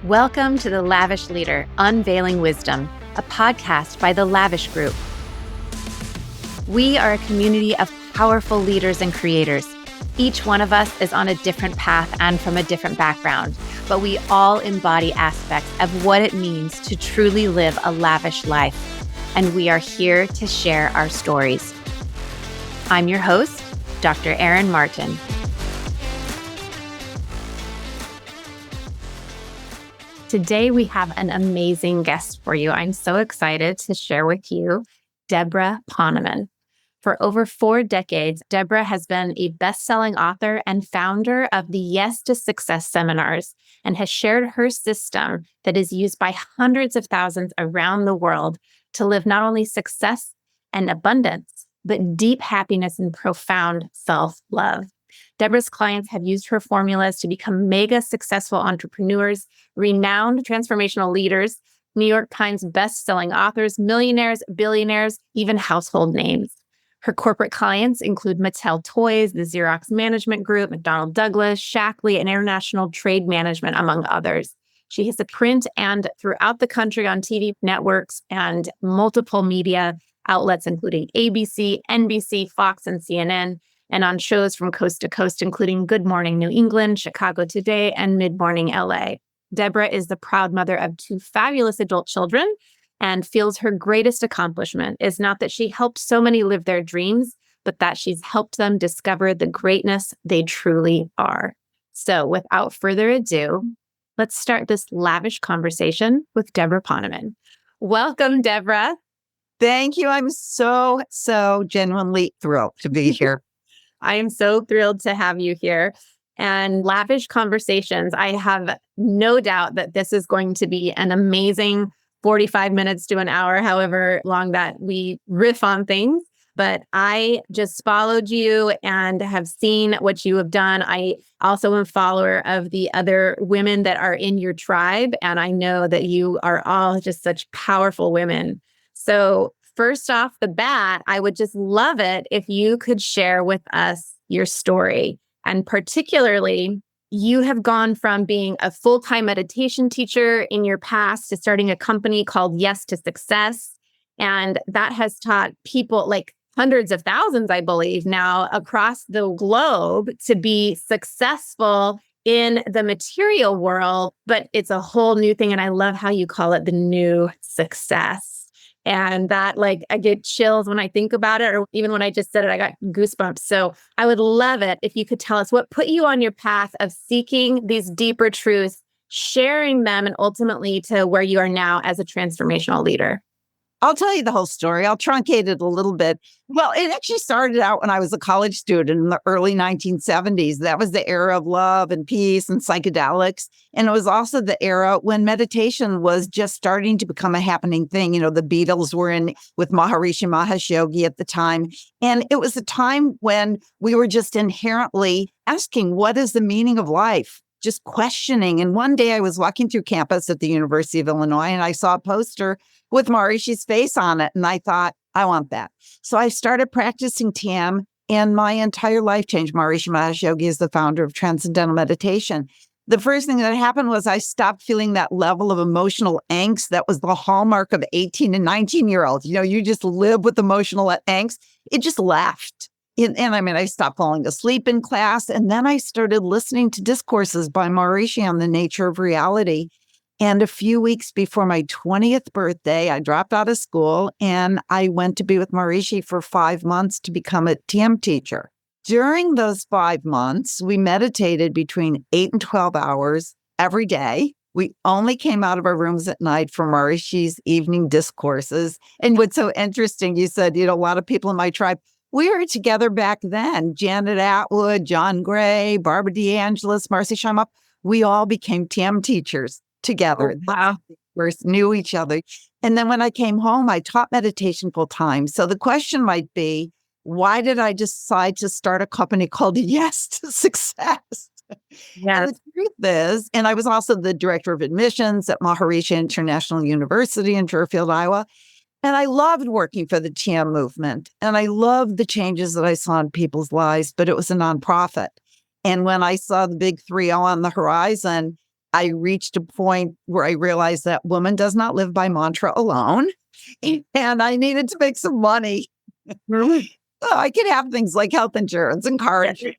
Welcome to the Lavish Leader, Unveiling Wisdom, a podcast by the Lavish Group. We are a community of powerful leaders and creators. Each one of us is on a different path and from a different background, but we all embody aspects of what it means to truly live a lavish life. And we are here to share our stories. I'm your host, Dr. Erin Martin. Today, we have an amazing guest for you. I'm so excited to share with you Debra Poneman. For over 4 decades, Debra has been a best-selling author and founder of the Yes to Success seminars and has shared her system that is used by hundreds of thousands around the world to live not only success and abundance, but deep happiness and profound self-love. Debra's clients have used her formulas to become mega successful entrepreneurs, renowned transformational leaders, New York Times best-selling authors, millionaires, billionaires, even household names. Her corporate clients include Mattel Toys, the Xerox Management Group, McDonnell Douglas, Shackley, and International Trade Management, among others. She has a print and throughout the country on TV networks and multiple media outlets, including ABC, NBC, Fox, and CNN, and on shows from coast to coast, including Good Morning New England, Chicago Today, and Mid Morning LA. Debra is the proud mother of 2 fabulous adult children and feels her greatest accomplishment is not that she helped so many live their dreams, but that she's helped them discover the greatness they truly are. So without further ado, let's start this lavish conversation with Debra Poneman. Welcome, Debra. Thank you. I'm so genuinely thrilled to be here. I am so thrilled to have you here. And lavish conversations, I have no doubt that this is going to be an amazing 45 minutes to an hour, however long that we riff on things. But I just followed you and have seen what you have done. I also am a follower of the other women that are in your tribe. And I know that you are all just such powerful women. So first off the bat, I would just love it if you could share with us your story. And particularly, you have gone from being a full-time meditation teacher in your past to starting a company called Yes to Success. And that has taught people, like hundreds of thousands, I believe, now across the globe to be successful in the material world. But it's a whole new thing. And I love how you call it the new success. And that, like, I get chills when I think about it, or even when I just said it, I got goosebumps. So I would love it if you could tell us what put you on your path of seeking these deeper truths, sharing them, and ultimately to where you are now as a transformational leader. I'll tell you the whole story. I'll truncate it a little bit. Well, it actually started out when I was a college student in the early 1970s. That was the era of love and peace and psychedelics. And it was also the era when meditation was just starting to become a happening thing. You know, the Beatles were in with Maharishi Mahesh Yogi at the time. And it was a time when we were just inherently asking, what is the meaning of life? Just questioning. And one day I was walking through campus at the University of Illinois and I saw a poster with Maharishi's face on it. And I thought, I want that. So I started practicing TM and my entire life changed. Maharishi Mahesh Yogi is the founder of Transcendental Meditation. The first thing that happened was I stopped feeling that level of emotional angst that was the hallmark of 18 and 19-year-olds. You know, you just live with emotional angst. It just left. And I stopped falling asleep in class. And then I started listening to discourses by Maharishi on the nature of reality. And a few weeks before my 20th birthday, I dropped out of school and I went to be with Maharishi for 5 months to become a TM teacher. During those 5 months, we meditated between 8 and 12 hours every day. We only came out of our rooms at night for Maharishi's evening discourses. And what's so interesting, you said, a lot of people in my tribe, we were together back then. Janet Atwood, John Gray, Barbara DeAngelis, Marcy Shimoff. We all became TM teachers together. Oh, wow. We knew each other. And then when I came home, I taught meditation full time. So the question might be, why did I decide to start a company called Yes to Success? Yes. And the truth is, and I was also the director of admissions at Maharishi International University in Fairfield, Iowa. And I loved working for the TM movement. And I loved the changes that I saw in people's lives, but it was a nonprofit. And when I saw the big 3-0 on the horizon, I reached a point where I realized that woman does not live by mantra alone. And I needed to make some money. Really? So I could have things like health insurance and car insurance,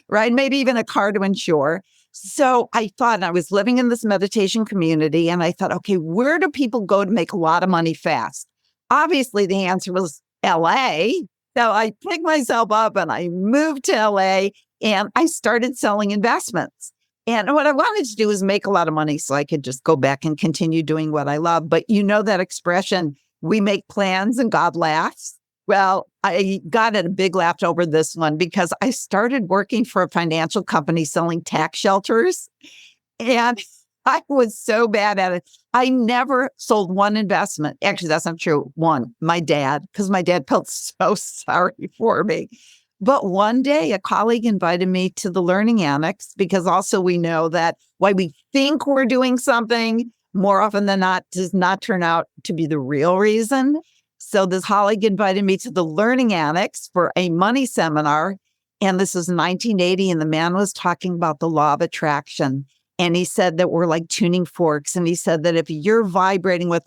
right? Maybe even a car to insure. So I thought, and I was living in this meditation community, and I thought, okay, where do people go to make a lot of money fast? Obviously, the answer was LA. So I picked myself up and I moved to LA and I started selling investments. And what I wanted to do was make a lot of money so I could just go back and continue doing what I love. But you know that expression, we make plans and God laughs. Well, I got a big laugh over this one because I started working for a financial company selling tax shelters. And I was so bad at it. I never sold one investment. Actually, that's not true. One, my dad, because my dad felt so sorry for me. But one day, a colleague invited me to the Learning Annex because also we know that why we think we're doing something more often than not does not turn out to be the real reason. So this colleague invited me to the Learning Annex for a money seminar. And this was 1980, and the man was talking about the law of attraction. And he said that we're like tuning forks. And he said that if you're vibrating with,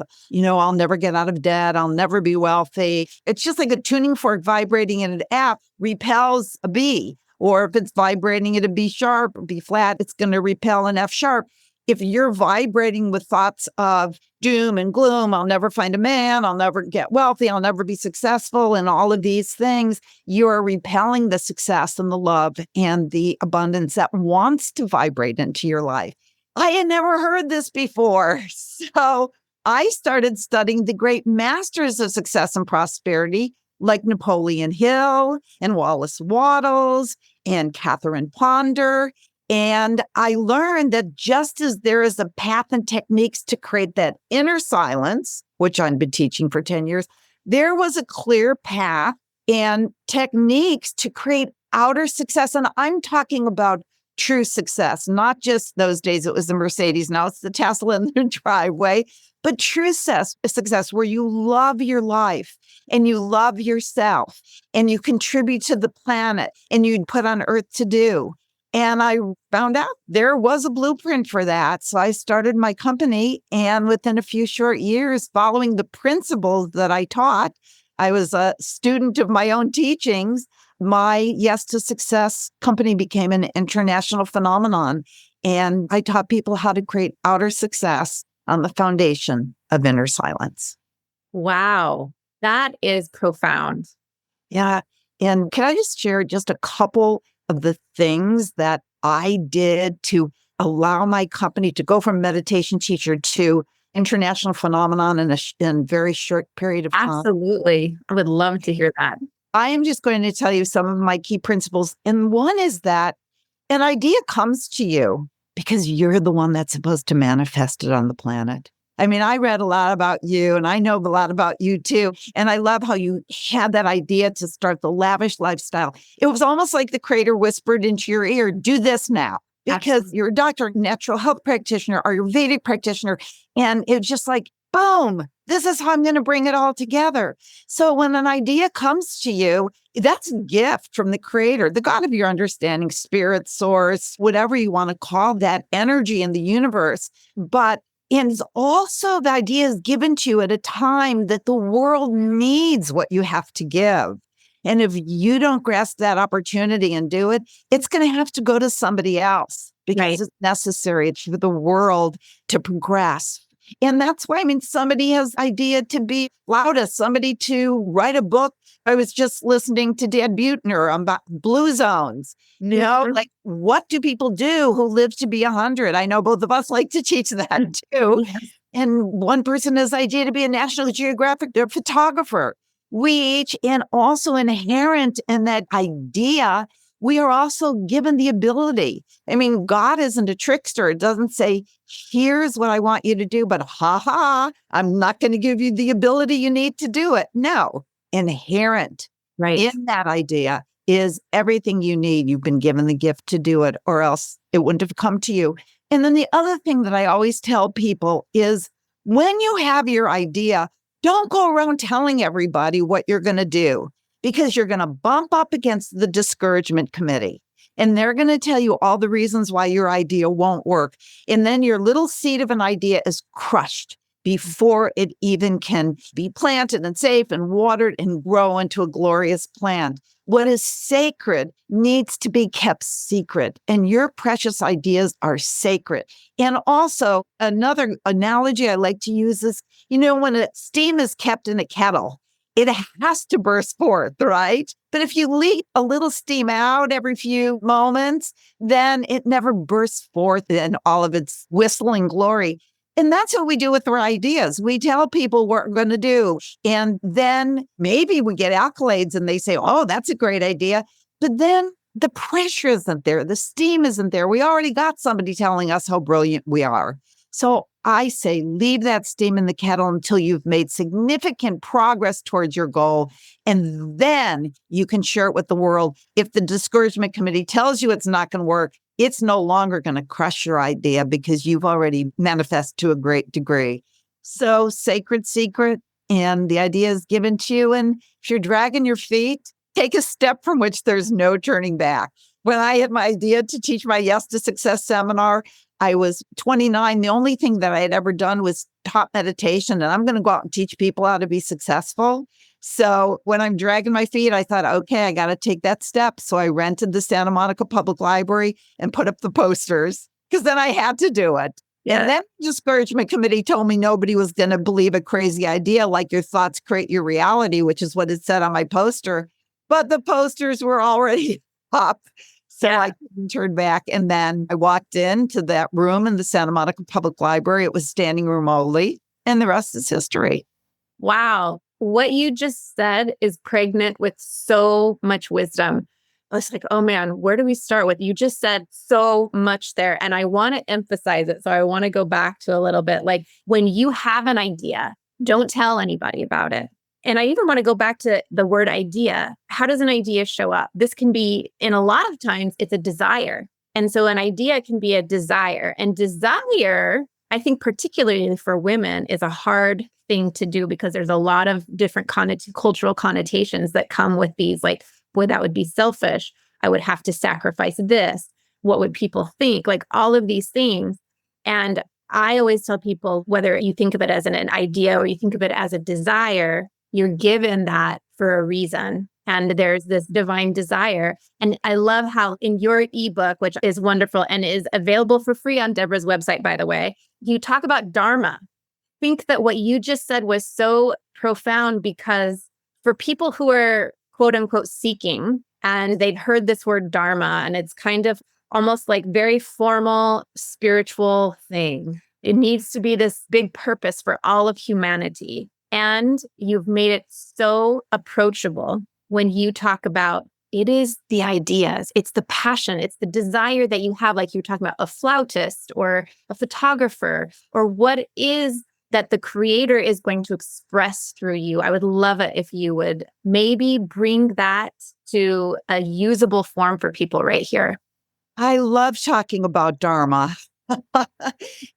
I'll never get out of debt, I'll never be wealthy, it's just like a tuning fork vibrating in an F repels a B. Or if it's vibrating at a B sharp or B flat, it's going to repel an F sharp. If you're vibrating with thoughts of doom and gloom, I'll never find a man, I'll never get wealthy, I'll never be successful, and all of these things, you are repelling the success and the love and the abundance that wants to vibrate into your life. I had never heard this before. So I started studying the great masters of success and prosperity, like Napoleon Hill and Wallace Wattles and Catherine Ponder. And I learned that just as there is a path and techniques to create that inner silence, which I've been teaching for 10 years, there was a clear path and techniques to create outer success. And I'm talking about true success, not just those days it was the Mercedes, now it's the Tesla in the driveway, but true success where you love your life and you love yourself and you contribute to the planet and you put on earth to do. And I found out there was a blueprint for that. So I started my company. And within a few short years, following the principles that I taught, I was a student of my own teachings. My Yes to Success company became an international phenomenon. And I taught people how to create outer success on the foundation of inner silence. Wow, that is profound. Yeah. And can I just share just a couple of the things that I did to allow my company to go from meditation teacher to international phenomenon in a very short period of time? Absolutely. I would love to hear that. I am just going to tell you some of my key principles. And one is that an idea comes to you because you're the one that's supposed to manifest it on the planet. I mean, I read a lot about you and I know a lot about you too. And I love how you had that idea to start the lavish lifestyle. It was almost like the creator whispered into your ear, do this now, because you're a doctor, natural health practitioner, Ayurvedic practitioner. And it's just like, boom, this is how I'm going to bring it all together. So when an idea comes to you, that's a gift from the creator, the God of your understanding, spirit, source, whatever you want to call that energy in the universe. And it's also the idea is given to you at a time that the world needs what you have to give. And if you don't grasp that opportunity and do it, it's going to have to go to somebody else because it's necessary for the world to progress. And that's why, somebody has idea to be loudest, somebody to write a book. I was just listening to Dan Buettner about blue zones. Like what do people do who live to be 100? I know both of us like to teach that too. Yes. And one person has idea to be a National Geographic photographer. We each, and also inherent in that idea, we are also given the ability. God isn't a trickster. It doesn't say, here's what I want you to do, but I'm not going to give you the ability you need to do it. No, inherent in that idea is everything you need. You've been given the gift to do it, or else it wouldn't have come to you. And then the other thing that I always tell people is when you have your idea, don't go around telling everybody what you're going to do, because you're going to bump up against the discouragement committee. And they're going to tell you all the reasons why your idea won't work. And then your little seed of an idea is crushed before it even can be planted and safe and watered and grow into a glorious plant. What is sacred needs to be kept secret, and your precious ideas are sacred. And also, another analogy I like to use is, when steam is kept in a kettle, it has to burst forth, right? But if you leave a little steam out every few moments, then it never bursts forth in all of its whistling glory. And that's what we do with our ideas. We tell people what we're going to do. And then maybe we get accolades and they say, oh, that's a great idea. But then the pressure isn't there. The steam isn't there. We already got somebody telling us how brilliant we are. So I say, leave that steam in the kettle until you've made significant progress towards your goal. And then you can share it with the world. If the discouragement committee tells you it's not going to work, it's no longer going to crush your idea because you've already manifested to a great degree. So sacred secret, and the idea is given to you. And if you're dragging your feet, take a step from which there's no turning back. When I had my idea to teach my Yes to Success seminar, I was 29. The only thing that I had ever done was taught meditation, and I'm going to go out and teach people how to be successful. So when I'm dragging my feet, I thought, okay, I got to take that step. So I rented the Santa Monica Public Library and put up the posters because then I had to do it. Yeah. And then the discouragement committee told me nobody was going to believe a crazy idea like your thoughts create your reality, which is what it said on my poster. But the posters were already up. So I couldn't turn back. And then I walked into that room in the Santa Monica Public Library. It was standing room only. And the rest is history. Wow. What you just said is pregnant with so much wisdom. I was like, oh man, where do we start with? You just said so much there. And I want to emphasize it. So I want to go back to a little bit. Like when you have an idea, don't tell anybody about it. And I even want to go back to the word idea. How does an idea show up? This can be, in a lot of times, it's a desire. And so an idea can be a desire. And desire, I think particularly for women, is a hard thing to do because there's a lot of different cultural connotations that come with these, like, boy, that would be selfish. I would have to sacrifice this. What would people think? Like all of these things. And I always tell people, whether you think of it as an idea or you think of it as a desire, you're given that for a reason. And there's this divine desire. And I love how in your ebook, which is wonderful and is available for free on Debra's website, by the way, you talk about Dharma. I think that what you just said was so profound because for people who are quote unquote seeking and they've heard this word Dharma and it's kind of almost like very formal spiritual thing. It needs to be this big purpose for all of humanity. And you've made it so approachable when you talk about it is the ideas, it's the passion, it's the desire that you have, like you're talking about a flautist or a photographer, or what is that the creator is going to express through you. I would love it if you would maybe bring that to a usable form for people right here. I love talking about Dharma.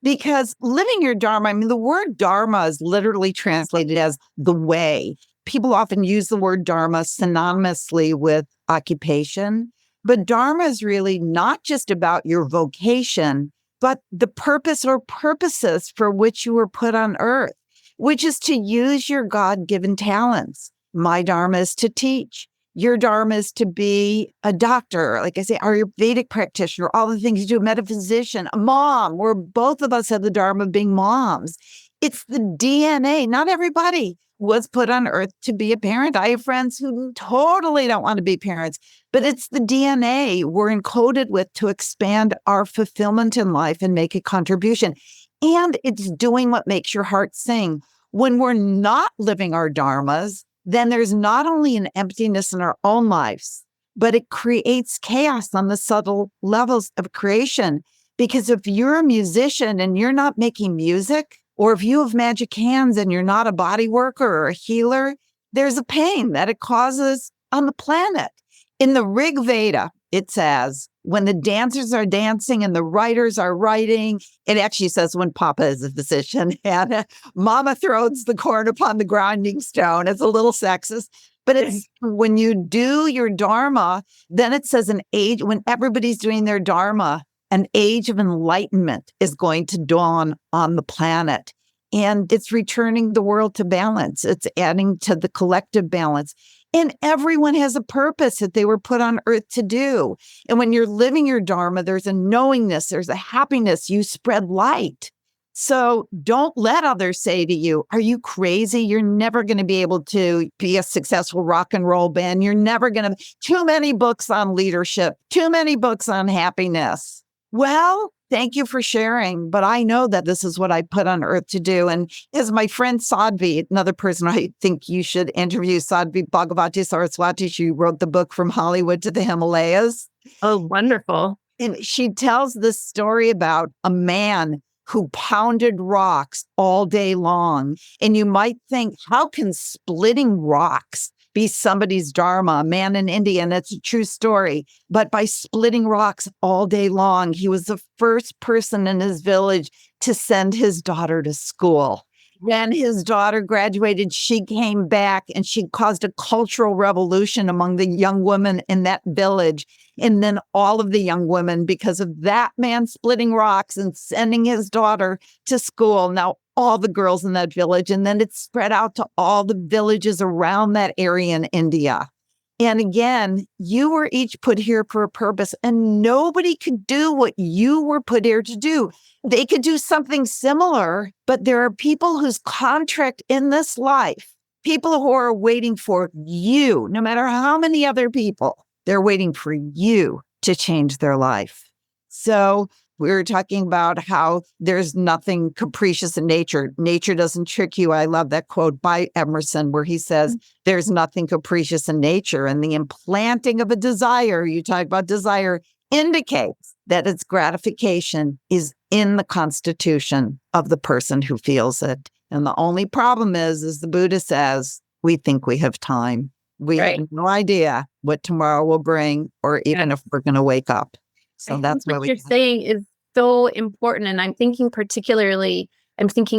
Because living your Dharma, I mean, the word Dharma is literally translated as the way. People often use the word Dharma synonymously with occupation, but Dharma is really not just about your vocation, but the purpose or purposes for which you were put on earth, which is to use your God-given talents. My Dharma is to teach. Your Dharma is to be a doctor, like I say, or a Vedic practitioner, all the things you do, a metaphysician, a mom, where both of us have the Dharma of being moms. It's the DNA. Not everybody was put on earth to be a parent. I have friends who totally don't want to be parents, but it's the DNA we're encoded with to expand our fulfillment in life and make a contribution. And it's doing what makes your heart sing. When we're not living our dharmas, then there's not only an emptiness in our own lives, but it creates chaos on the subtle levels of creation. Because if you're a musician and you're not making music, or if you have magic hands and you're not a body worker or a healer, there's a pain that it causes on the planet. In the Rig Veda, it says, when the dancers are dancing and the writers are writing, it actually says when Papa is a physician and Mama throws the corn upon the grinding stone. It's a little sexist, But it's when you do your Dharma, then it says when everybody's doing their Dharma, an age of enlightenment is going to dawn on the planet. And it's returning the world to balance. It's adding to the collective balance. And everyone has a purpose that they were put on earth to do. And when you're living your Dharma, there's a knowingness, there's a happiness, you spread light. So don't let others say to you, are you crazy? You're never going to be able to be a successful rock and roll band. You're never going to, too many books on leadership, too many books on happiness. Well, thank you for sharing, but I know that this is what I put on earth to do. And as my friend Sadhvi, another person I think you should interview, Sadhvi Bhagavati Saraswati, she wrote the book From Hollywood to the Himalayas. Oh, wonderful. And she tells this story about a man who pounded rocks all day long. And you might think, how can splitting rocks be somebody's Dharma? A man in India, and it's a true story. But by splitting rocks all day long, he was the first person in his village to send his daughter to school. When his daughter graduated, she came back and she caused a cultural revolution among the young women in that village. And then all of the young women, because of that man splitting rocks and sending his daughter to school. Now, all the girls in that village, and then it spread out to all the villages around that area in India. And again, you were each put here for a purpose, and nobody could do what you were put here to do. They could do something similar, but there are people whose contract in this life, people who are waiting for you, no matter how many other people, they're waiting for you to change their life. So we were talking about how there's nothing capricious in nature. Nature doesn't trick you. I love that quote by Emerson where he says, there's nothing capricious in nature. And the implanting of a desire, you talk about desire, indicates that its gratification is in the constitution of the person who feels it. And the only problem is, as the Buddha says, we think we have time. We have no idea what tomorrow will bring, or even if we're going to wake up. So that's what you're saying is so important. And I'm thinking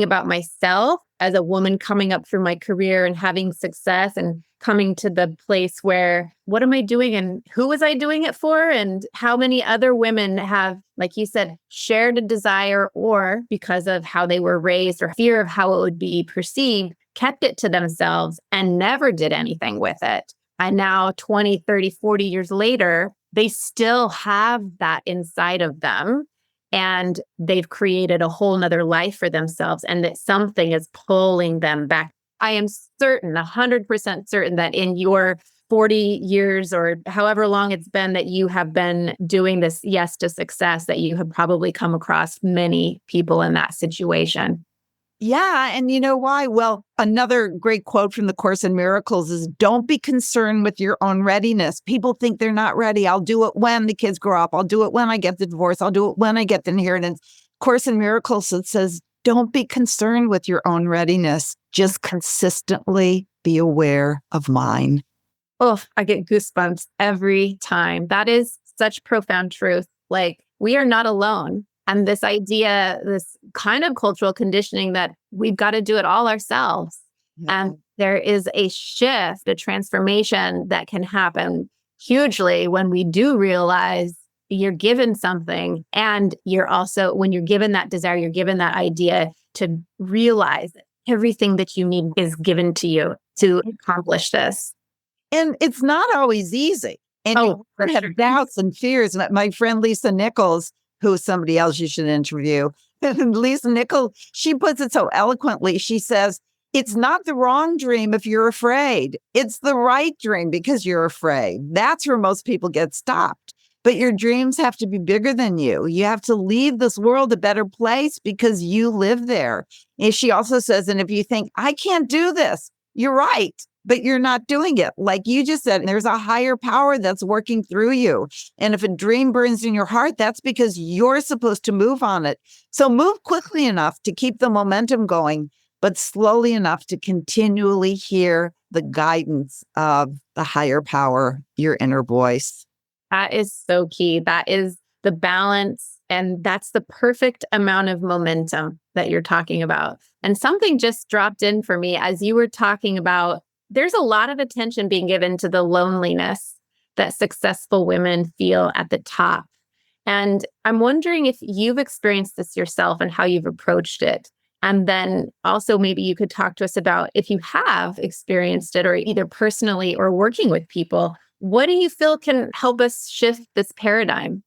about myself as a woman coming up through my career and having success and coming to the place where, what am I doing and who was I doing it for? And how many other women have, like you said, shared a desire, or because of how they were raised or fear of how it would be perceived, kept it to themselves and never did anything with it. And now 20, 30, 40 years later, they still have that inside of them. And they've created a whole nother life for themselves, and that something is pulling them back. I am certain, 100% certain, that in your 40 years or however long it's been that you have been doing this yes to success, that you have probably come across many people in that situation. Yeah. And you know why? Well, another great quote from the Course in Miracles is, don't be concerned with your own readiness. People think they're not ready. I'll do it when the kids grow up. I'll do it when I get the divorce. I'll do it when I get the inheritance. Course in Miracles, it says, don't be concerned with your own readiness. Just consistently be aware of mine. Oh, I get goosebumps every time. That is such profound truth. Like, we are not alone. And this idea, this kind of cultural conditioning that we've got to do it all ourselves. Yeah. And there is a shift, a transformation that can happen hugely when we do realize you're given something. And you're also, when you're given that desire, you're given that idea, to realize that everything that you need is given to you to accomplish this. And it's not always easy. And you have doubts and fears. And my friend Lisa Nichols, who's somebody else you should interview. Lisa Nichols, she puts it so eloquently. She says, it's not the wrong dream if you're afraid. It's the right dream because you're afraid. That's where most people get stopped. But your dreams have to be bigger than you. You have to leave this world a better place because you live there. And she also says, and if you think, I can't do this, you're right. But you're not doing it. Like you just said, there's a higher power that's working through you. And if a dream burns in your heart, that's because you're supposed to move on it. So move quickly enough to keep the momentum going, but slowly enough to continually hear the guidance of the higher power, your inner voice. That is so key. That is the balance. And that's the perfect amount of momentum that you're talking about. And something just dropped in for me as you were talking about There's a lot of attention being given to the loneliness that successful women feel at the top. And I'm wondering if you've experienced this yourself and how you've approached it. And then also, maybe you could talk to us about if you have experienced it, or either personally or working with people, what do you feel can help us shift this paradigm?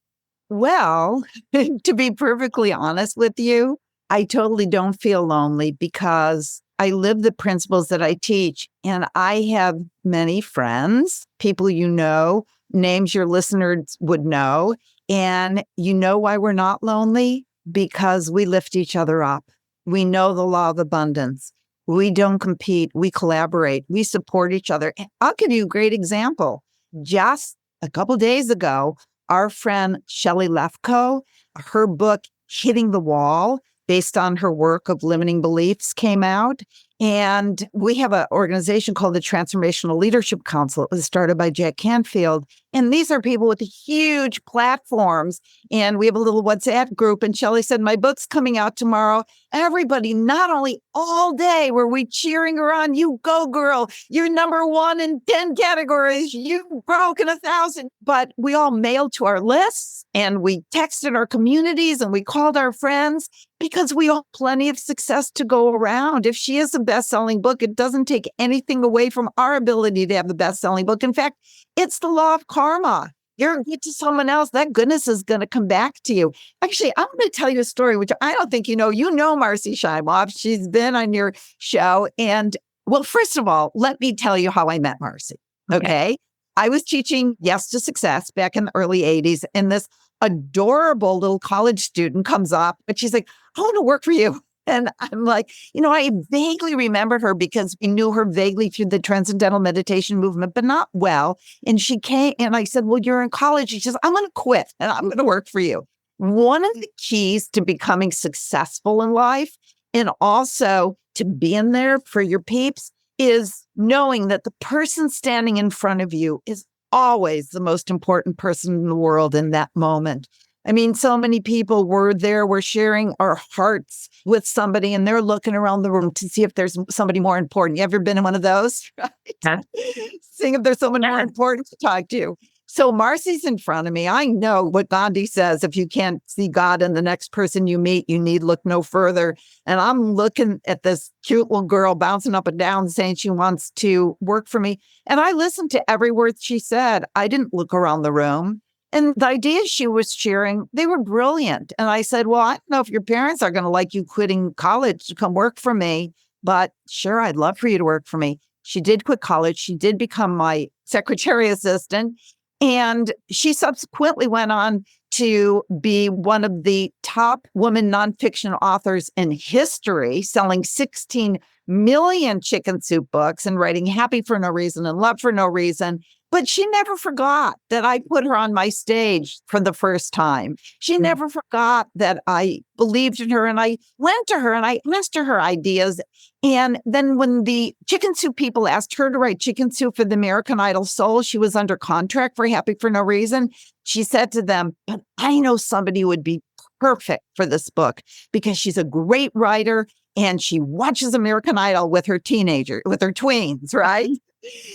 Well, to be perfectly honest with you, I totally don't feel lonely because I live the principles that I teach. And I have many friends, people names your listeners would know. And you know why we're not lonely? Because we lift each other up. We know the law of abundance. We don't compete. We collaborate. We support each other. And I'll give you a great example. Just a couple days ago, our friend Shelley Lefko, her book, Hitting the Wall, based on her work of limiting beliefs, came out. And we have an organization called the Transformational Leadership Council. It was started by Jack Canfield. And these are people with huge platforms. And we have a little WhatsApp group. And Shelley said, my book's coming out tomorrow. Everybody, not only all day were we cheering her on, you go, girl, you're number one in 10 categories, you've broken 1,000. But we all mailed to our lists and we texted our communities and we called our friends because we all have plenty of success to go around. If she is a best-selling book, it doesn't take anything away from our ability to have the best-selling book. In fact, it's the law of karma. You're good to someone else, that goodness is going to come back to you. Actually, I'm going to tell you a story, which I don't think you know. You know Marcy Shimoff. She's been on your show. And well, first of all, let me tell you how I met Marcy. Okay. I was teaching Yes to Success back in the early 80s. And this adorable little college student comes up, but she's like, I want to work for you. And I'm like, I vaguely remembered her because we knew her vaguely through the transcendental meditation movement, but not well. And she came and I said, well, you're in college. She says, I'm going to quit and I'm going to work for you. One of the keys to becoming successful in life and also to being there for your peeps is knowing that the person standing in front of you is always the most important person in the world in that moment. I mean, so many people we're sharing our hearts with somebody and they're looking around the room to see if there's somebody more important. You ever been in one of those? Right? Yeah. Seeing if there's someone more important to talk to. So Marcy's in front of me. I know what Gandhi says, if you can't see God in the next person you meet, you need look no further. And I'm looking at this cute little girl bouncing up and down saying she wants to work for me. And I listened to every word she said. I didn't look around the room. And the ideas she was sharing, they were brilliant. And I said, well, I don't know if your parents are going to like you quitting college to come work for me, but sure, I'd love for you to work for me. She did quit college. She did become my secretary assistant. And she subsequently went on to be one of the top women nonfiction authors in history, selling 16 million chicken soup books and writing Happy for No Reason and Love for No Reason. But she never forgot that I put her on my stage for the first time. She never forgot that I believed in her and I went to her and I asked her her ideas. And then when the chicken soup people asked her to write chicken soup for the American Idol Soul, she was under contract for Happy for No Reason. She said to them, but I know somebody who would be perfect for this book because she's a great writer and she watches American Idol with her tweens, right?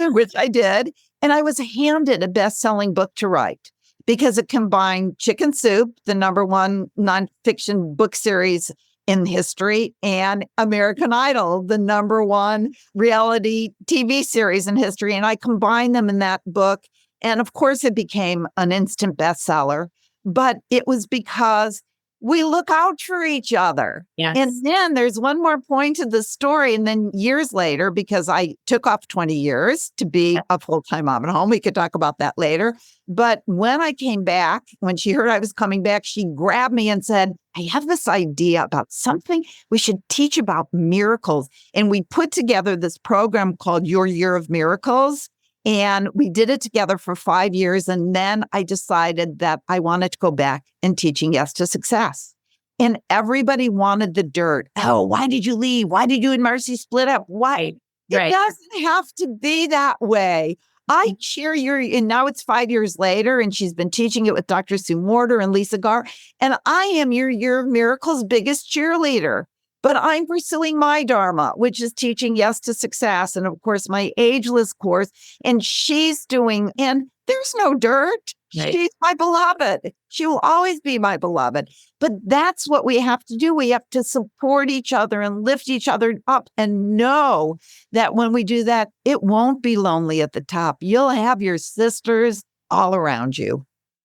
Which I did. And I was handed a best-selling book to write because it combined Chicken Soup, the number one nonfiction book series in history, and American Idol, the number one reality TV series in history. And I combined them in that book. And of course, it became an instant bestseller. But it was because we look out for each other. Yes. And then there's one more point to the story. And then years later, because I took off 20 years to be a full-time mom at home, we could talk about that later. But when I came back, when she heard I was coming back, she grabbed me and said, I have this idea about something we should teach about miracles. And we put together this program called Your Year of Miracles. And we did it together for 5 years. And then I decided that I wanted to go back and teaching Yes to Success. And everybody wanted the dirt. Oh, why did you leave? Why did you and Marcy split up? Why? It doesn't have to be that way. I cheer and now it's 5 years later, and she's been teaching it with Dr. Sue Morter and Lisa Garr. And I am your Year of Miracles biggest cheerleader But I'm pursuing my Dharma, which is teaching yes to success. And of course, my ageless course. And she's doing, and there's no dirt. Right. She's my beloved. She will always be my beloved. But that's what we have to do. We have to support each other and lift each other up and know that when we do that, it won't be lonely at the top. You'll have your sisters all around you.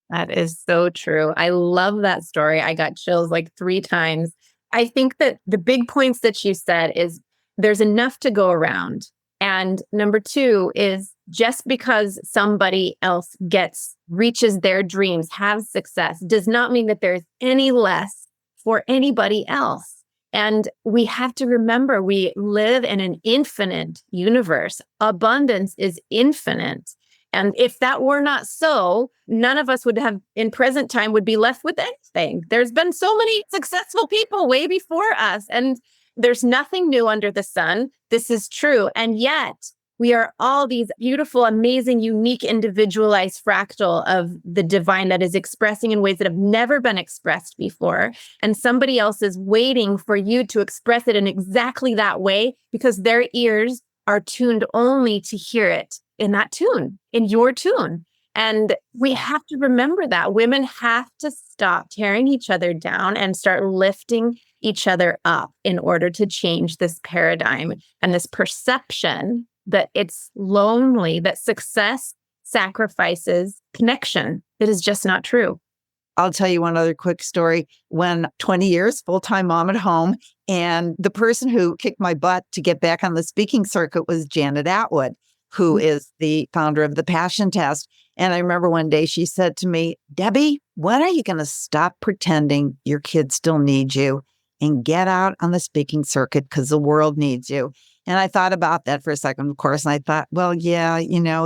That is so true. I love that story. I got chills like 3 times. I think that the big points that you said is there's enough to go around. And number 2 is just because somebody else reaches their dreams, has success, does not mean that there's any less for anybody else. And we have to remember we live in an infinite universe. Abundance is infinite. And if that were not so, none of us would have, in present time, would be left with anything. There's been so many successful people way before us, and there's nothing new under the sun. This is true. And yet, we are all these beautiful, amazing, unique, individualized fractal of the divine that is expressing in ways that have never been expressed before. And somebody else is waiting for you to express it in exactly that way because their ears are tuned only to hear it in that tune, in your tune. And we have to remember that women have to stop tearing each other down and start lifting each other up in order to change this paradigm and this perception that it's lonely, that success sacrifices connection. It is just not true. I'll tell you one other quick story. When 20 years, full-time mom at home, and the person who kicked my butt to get back on the speaking circuit was Janet Atwood, who is the founder of the Passion Test. And I remember one day she said to me, Debbie, when are you going to stop pretending your kids still need you and get out on the speaking circuit because the world needs you? And I thought about that for a second, of course. And I thought, well, yeah,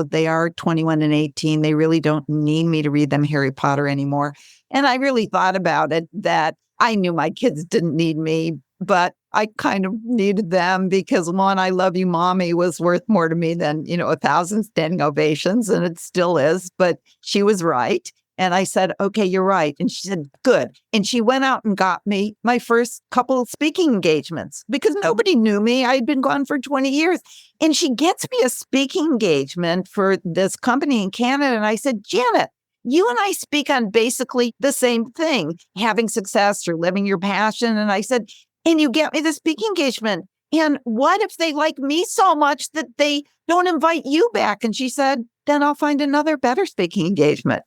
they are 21 and 18. They really don't need me to read them Harry Potter anymore. And I really thought about it that I knew my kids didn't need me, but I kind of needed them because one, I love you, mommy was worth more to me than, 1,000 standing ovations. And it still is, but she was right. And I said, okay, you're right. And she said, good. And she went out and got me my first couple of speaking engagements because nobody knew me. I'd been gone for 20 years. And she gets me a speaking engagement for this company in Canada. And I said, Janet, you and I speak on basically the same thing, having success or living your passion. And I said, and you get me the speaking engagement. And what if they like me so much that they don't invite you back? And she said, then I'll find another better speaking engagement.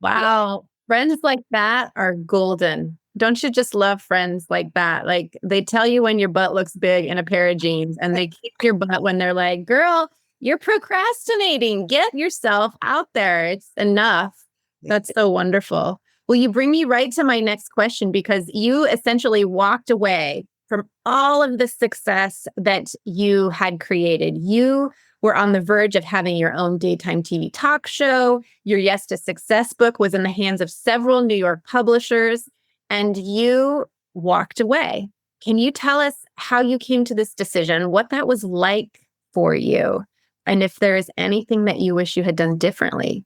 Wow. Friends like that are golden. Don't you just love friends like that? Like they tell you when your butt looks big in a pair of jeans and they keep your butt when they're like, girl, you're procrastinating. Get yourself out there. It's enough. That's so wonderful. Well, you bring me right to my next question because you essentially walked away from all of the success that you had created. You were on the verge of having your own daytime TV talk show. Your Yes to Success book was in the hands of several New York publishers, and you walked away. Can you tell us how you came to this decision, what that was like for you, and if there is anything that you wish you had done differently?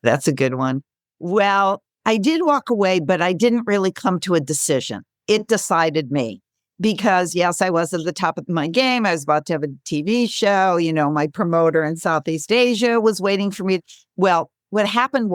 That's a good one. Well, I did walk away, but I didn't really come to a decision. It decided me. Because yes, I was at the top of my game. I was about to have a TV show. My promoter in Southeast Asia was waiting for me. Well, what happened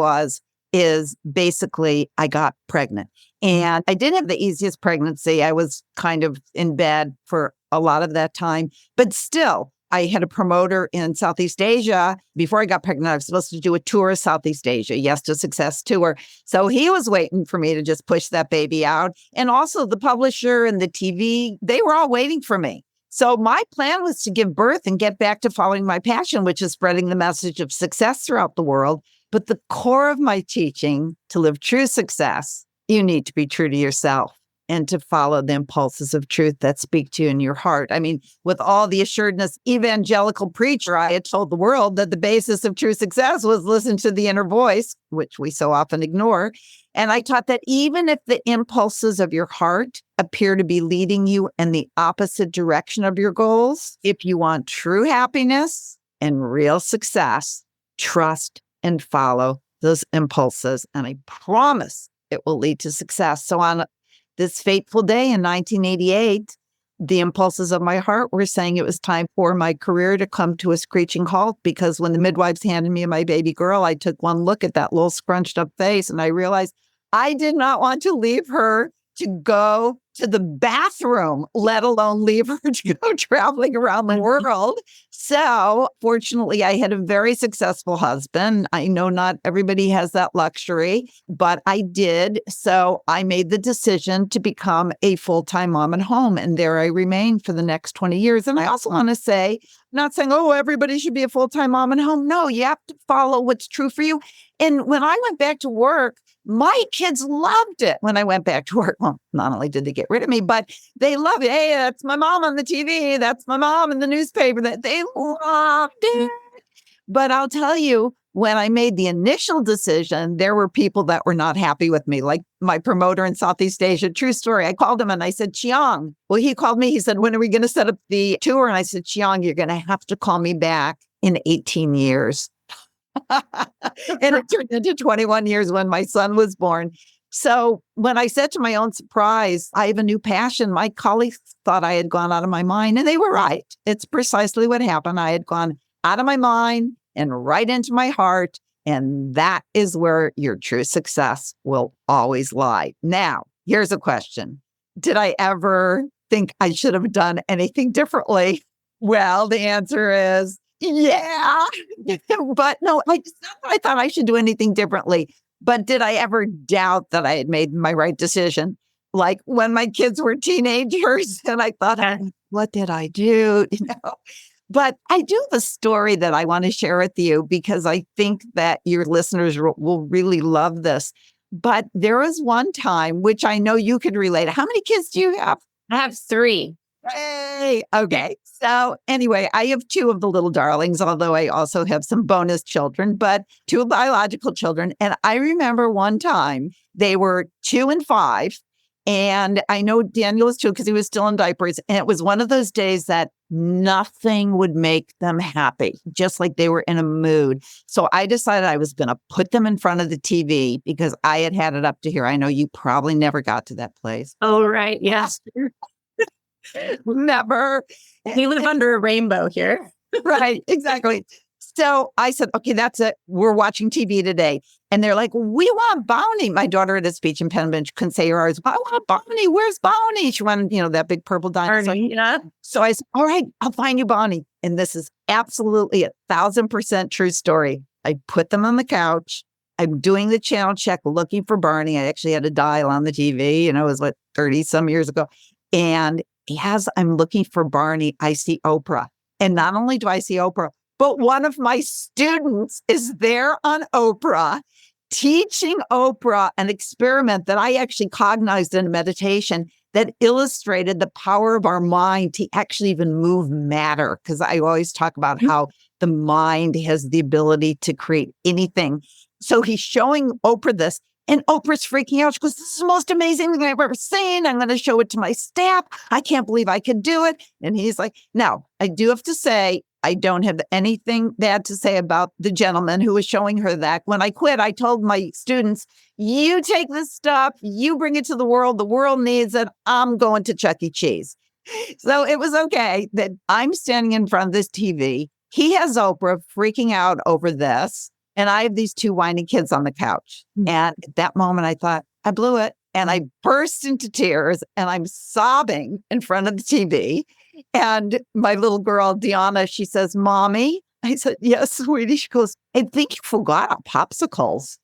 is basically I got pregnant and I didn't have the easiest pregnancy. I was kind of in bed for a lot of that time, but still I had a promoter in Southeast Asia. Before I got pregnant, I was supposed to do a tour of Southeast Asia, Yes to Success tour. So he was waiting for me to just push that baby out. And also the publisher and the TV, they were all waiting for me. So my plan was to give birth and get back to following my passion, which is spreading the message of success throughout the world. But the core of my teaching, to live true success, you need to be true to yourself and to follow the impulses of truth that speak to you in your heart. I mean, with all the assuredness, evangelical preacher, I had told the world that the basis of true success was listen to the inner voice, which we so often ignore. And I taught that even if the impulses of your heart appear to be leading you in the opposite direction of your goals, if you want true happiness and real success, trust and follow those impulses. And I promise it will lead to success. So on this fateful day in 1988, the impulses of my heart were saying it was time for my career to come to a screeching halt, because when the midwives handed me my baby girl, I took one look at that little scrunched up face and I realized I did not want to leave her to go to the bathroom, let alone leave her to go traveling around the world. So fortunately, I had a very successful husband. I know not everybody has that luxury, but I did. So I made the decision to become a full-time mom at home. And there I remained for the next 20 years. And I also want to say, not saying, oh, everybody should be a full-time mom at home. No, you have to follow what's true for you. And when I went back to work, my kids loved it when I went back to work. Well, not only did they get rid of me, but they loved it. Hey, that's my mom on the TV. That's my mom in the newspaper. That they loved it. But I'll tell you, when I made the initial decision, there were people that were not happy with me, like my promoter in Southeast Asia. True story. I called him and I said, Chiang. Well, he called me. He said, when are we going to set up the tour? And I said, Chiang, you're going to have to call me back in 18 years. And it turned into 21 years when my son was born. So when I said to my own surprise, I have a new passion, my colleagues thought I had gone out of my mind, and they were right. It's precisely what happened. I had gone out of my mind and right into my heart. And that is where your true success will always lie. Now, here's a question. Did I ever think I should have done anything differently? Well, the answer is yeah. But no, it's not that I thought I should do anything differently. But did I ever doubt that I had made my right decision? Like when my kids were teenagers and I thought, what did I do? But I do have a story that I want to share with you because I think that your listeners will really love this. But there was one time, which I know you could relate. How many kids do you have? I have 3. Hey, okay. So anyway, I have 2 of the little darlings, although I also have some bonus children, but 2 biological children. And I remember one time they were 2 and 5. And I know Daniel was 2 because he was still in diapers. And it was one of those days that nothing would make them happy, just like they were in a mood. So I decided I was going to put them in front of the TV because I had had it up to here. I know you probably never got to that place. Oh, right. Yes. Never. We live under a rainbow here. Right. Exactly. So I said, okay, that's it. We're watching TV today. And they're like, we want Bounty. My daughter had a speech impediment. She couldn't say her R's. I want Bounty. Where's Bounty? She wanted, that big purple dinosaur. Yeah. So I said, all right, I'll find you Bounty. And this is absolutely 1,000% true story. I put them on the couch. I'm doing the channel check, looking for Barney. I actually had a dial on the TV, it was 30 some years ago. And as I'm looking for Barney, I see Oprah. And not only do I see Oprah, but one of my students is there on Oprah, teaching Oprah an experiment that I actually cognized in meditation that illustrated the power of our mind to actually even move matter. Because I always talk about how the mind has the ability to create anything. So he's showing Oprah this. And Oprah's freaking out. She goes, this is the most amazing thing I've ever seen. I'm going to show it to my staff. I can't believe I could do it. And he's like, now, I do have to say, I don't have anything bad to say about the gentleman who was showing her that. When I quit, I told my students, you take this stuff, you bring it to the world needs it. I'm going to Chuck E. Cheese. So it was okay that I'm standing in front of this TV. He has Oprah freaking out over this. And I have these 2 whiny kids on the couch. And at that moment, I thought, I blew it. And I burst into tears and I'm sobbing in front of the TV. And my little girl, Deanna, she says, Mommy. I said, yes, sweetie. She goes, I think you forgot our popsicles.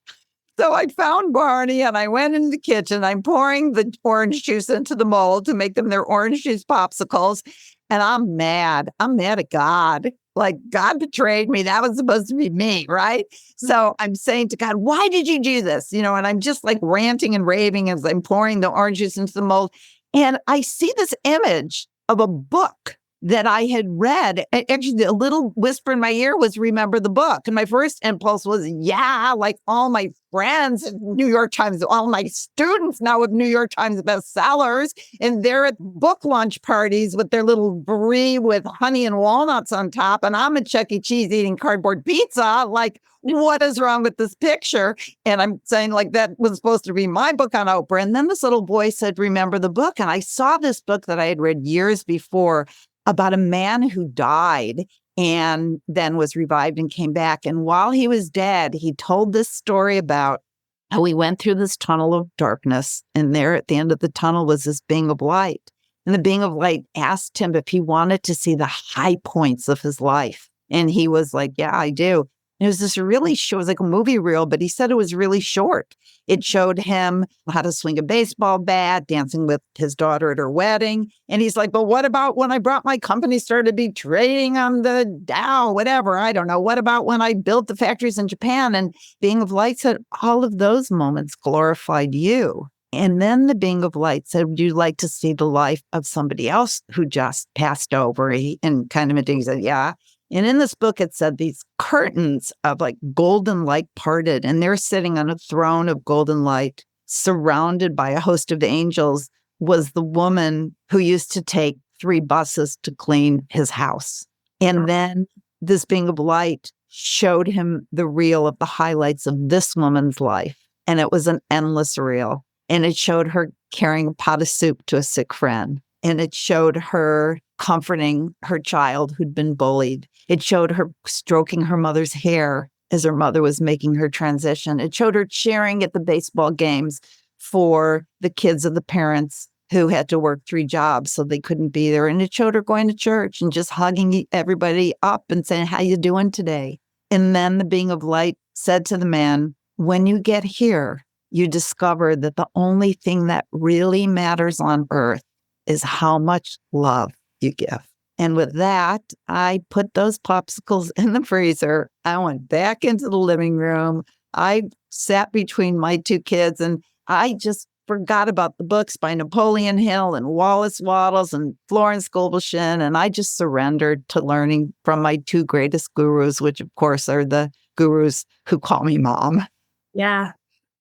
So I found Barney and I went into the kitchen. I'm pouring the orange juice into the mold to make them their orange juice popsicles. And I'm mad. I'm mad at God. Like God betrayed me. That was supposed to be me, right? So I'm saying to God, why did you do this? And I'm just like ranting and raving as I'm pouring the orange juice into the mold. And I see this image of a book that I had read. Actually, a little whisper in my ear was remember the book. And my first impulse was, yeah, like all my friends at New York Times, all my students now with New York Times bestsellers, and they're at book lunch parties with their little brie with honey and walnuts on top. And I'm at Chuck E. Cheese eating cardboard pizza. Like, what is wrong with this picture? And I'm saying, like, that was supposed to be my book on Oprah. And then this little boy said, remember the book. And I saw this book that I had read years before about a man who died and then was revived and came back. And while he was dead, he told this story about how he went through this tunnel of darkness. And there at the end of the tunnel was this being of light. And the being of light asked him if he wanted to see the high points of his life. And he was like, yeah, I do. It was this really short, it was like a movie reel, but he said it was really short. It showed him how to swing a baseball bat, dancing with his daughter at her wedding. And he's like, but what about when I brought my company, started to be trading on the Dow, whatever, I don't know. What about when I built the factories in Japan? And Being of Light said, all of those moments glorified you. And then the being of light said, would you like to see the life of somebody else who just passed over? And kind of he said, yeah. And in this book, it said these curtains of like golden light parted, and they're sitting on a throne of golden light, surrounded by a host of angels, was the woman who used to take 3 buses to clean his house. And then this being of light showed him the reel of the highlights of this woman's life. And it was an endless reel. And it showed her carrying a pot of soup to a sick friend. And it showed her comforting her child who'd been bullied. It showed her stroking her mother's hair as her mother was making her transition. It showed her cheering at the baseball games for the kids of the parents who had to work 3 jobs so they couldn't be there. And it showed her going to church and just hugging everybody up and saying, how you doing today? And then the being of light said to the man, when you get here, you discover that the only thing that really matters on earth is how much love you give. And with that, I put those popsicles in the freezer. I went back into the living room. I sat between my 2 kids and I just forgot about the books by Napoleon Hill and Wallace Wattles and Florence Scovel-Shinn. And I just surrendered to learning from my 2 greatest gurus, which of course are the gurus who call me mom. Yeah,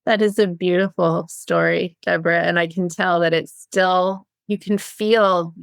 that is a beautiful story, Debra. And I can tell that it's still, you can feel